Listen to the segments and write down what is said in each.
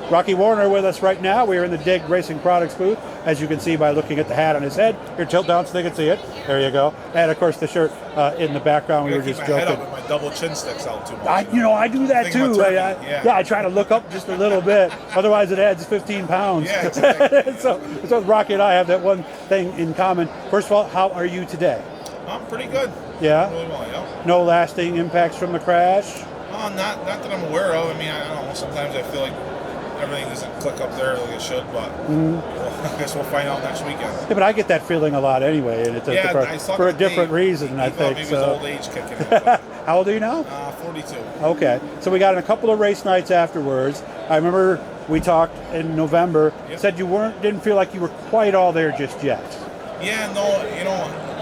Rocky Warner with us right now. We are in the DIG Racing Products booth, as you can see by looking at the hat on his head. Here, tilt down so they can see it. There you go. And of course the shirt in the background. We were just joking. Head up with my double chin sticks out too much. I do that too. I try to look up just a little bit. Otherwise, it adds 15 pounds. Yeah, exactly. so Rocky and I have that one thing in common. First of all, how are you today? I'm pretty good. Yeah. Really well, yeah. No lasting impacts from the crash. Not that I'm aware of. I mean, I don't know. Sometimes I feel like everything doesn't click up there like it should, but I guess we'll find out next weekend. Yeah, but I get that feeling a lot anyway, and it's for a different reason, I think. Maybe so. His old age kicking in. How old are you now? 42. Okay, so we got a couple of race nights afterwards. I remember we talked in November. Yep. Said you didn't feel like you were quite all there just yet. Yeah, no,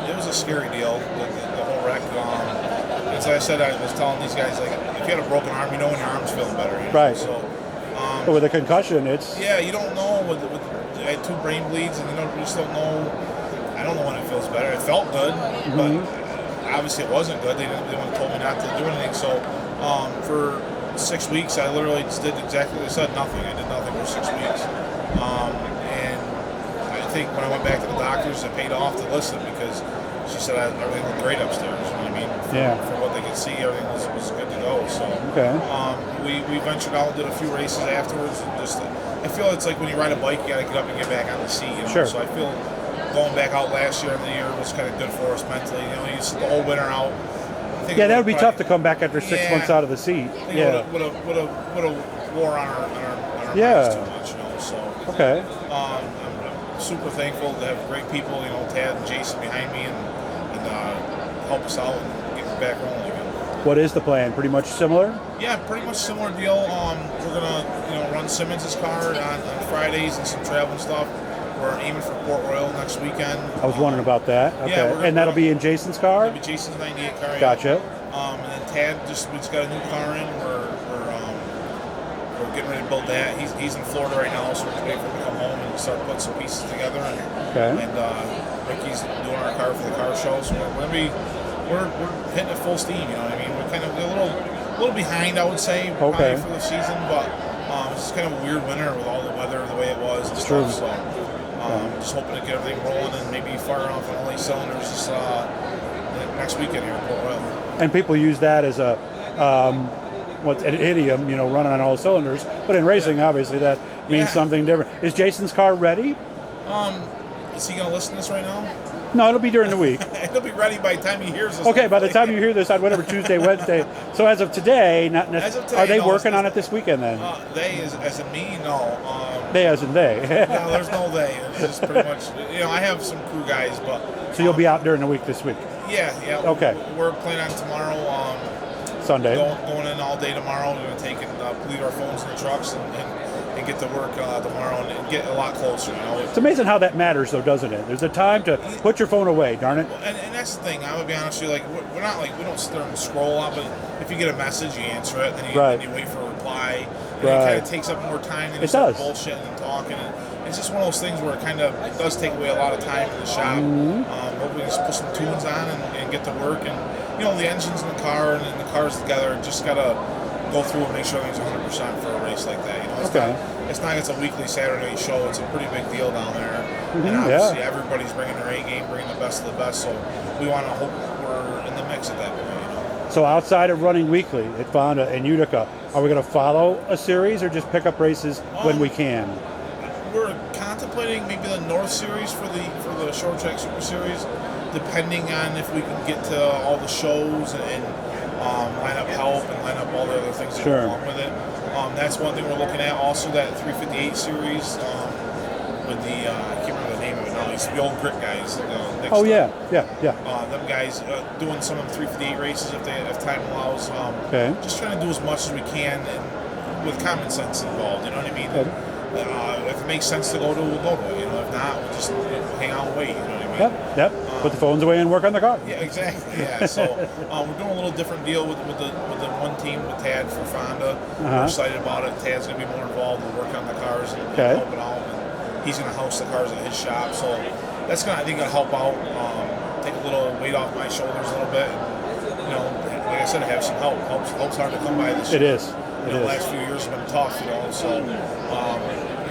it was a scary deal. The whole wreck. As I said, I was telling these guys, like, if you had a broken arm, you know when your arm's feeling better. You know? Right. So. But with a concussion, it's... Yeah, you don't know. I had 2 brain bleeds, and you just don't know. I don't know when it feels better. It felt good, but obviously it wasn't good. They told me not to do anything. So for 6 weeks, I literally just did exactly what they said, nothing. I did nothing for 6 weeks. And I think when I went back to the doctors, it paid off to listen because she said everything looked great upstairs. You know what I mean? For what they could see, everything was good to go. So we ventured out and did a few races afterwards. And I feel it's like when you ride a bike, you got to get up and get back on the seat. You know? Sure. So I feel going back out last year of the year was kind of good for us mentally. You know, you sit the whole winter out. Yeah, that would be tough to come back after 6 months out of the seat. Yeah, would have wore on our minds too much. You know, so I'm super thankful to have great people. You know, Tad and Jason behind me and help us out and get back rolling again. What is the plan? Pretty much similar? Yeah, pretty much similar deal. We're gonna run Simmons' car on Fridays and some travel stuff. We're aiming for Port Royal next weekend. I was wondering about that. Okay, and that'll be in Jason's car. It'll be Jason's '98 car. Gotcha. And then Tad we just got a new car in. We're getting ready to build that. He's in Florida right now, so we're waiting for him to come home and start putting some pieces together. And Ricky's doing our car for the car show, so we're hitting it full steam. You know what I mean? We're kind of a little behind, I would say, probably for the season, but it's just kind of a weird winter with all the weather the way it was and stuff. So just hoping to get everything rolling and maybe fire off on all these cylinders this next weekend here in Port Royal. And people use that as a an idiom, running on all cylinders. But in racing, obviously, that means something different. Is Jason's car ready? Is he going to listen to this right now? No, it'll be during the week. It'll be ready by the time he hears this. Okay, by the time you hear this on whatever Tuesday, Wednesday. So as of today, not necessarily. Are they working on it this weekend then? They, as in me, no. They as in they. No, there's no they. It's just pretty much. I have some crew guys, but. So you'll be out during the week this week. Yeah. Okay. We're planning on tomorrow. Sunday. Going in all day tomorrow. We're going to take and leave our phones in the trucks and get to work tomorrow and get a lot closer. It's amazing how that matters, though, doesn't it? There's a time to put your phone away, darn it. And that's the thing. I would be honest with you. We're not we don't sit there and scroll a lot, but if you get a message, you answer it, then you wait for a reply. And it kind of takes up more time than you start bullshitting and talking. And it's just one of those things where it does take away a lot of time in the shop. Hopefully, just put some tunes on and get to work. And the engine's in the car and the car's together. Just gotta go through and make sure everything's 100% for a race like that. It's not a weekly Saturday show. It's a pretty big deal down there. And obviously everybody's bringing their A game, bringing the best of the best. So we want to hope we're in the mix at that point. So outside of running weekly at Fonda and Utica, are we going to follow a series or just pick up races when we can? We're contemplating maybe the North Series for the Short Track Super Series, depending on if we can get to all the shows and line up help and line up all the other things that go along with it. That's one thing we're looking at. Also, that 358 series with the I can't remember the name of it now. It's the old Grit guys. Them guys doing some of the 358 races if time allows. Just trying to do as much as we can and with common sense involved. You know what I mean? If it makes sense to go to, we'll go to it. If not, we'll just hang out and wait. You know what I mean? Yep. Put the phones away and work on the car. Yeah, exactly. Yeah. So we're doing a little different deal with the one team with Tad for Fonda. We're excited about it. Tad's going to be more involved with working on the cars and helping out. And he's going to house the cars at his shop. So that's going to help out. Take a little weight off my shoulders a little bit. And, like I said, have some help. Help's hard to come by this year. It is. the last few years have been tough, so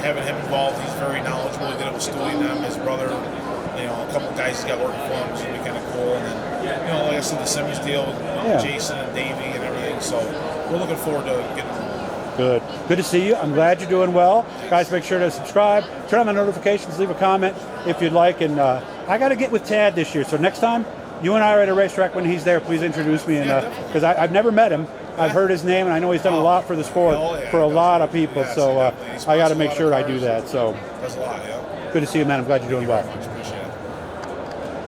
having him involved, he's very knowledgeable. He did it with Stewie and them, his brother, a couple of guys he's got working for him, which is going to be kind of cool. And then, like I said, the Simmons deal with Jason and Davey and everything, so we're looking forward to getting Good. Good to see you. I'm glad you're doing well. Guys, make sure to subscribe, turn on the notifications, leave a comment if you'd like. And I got to get with Tad this year. So next time you and I are at a racetrack when he's there, please introduce me. Because I've never met him. I've heard his name, and I know he's done a lot for the sport for a lot of people. So I got to make sure I do that. So does a lot, good to see you, man. I'm glad you're doing well.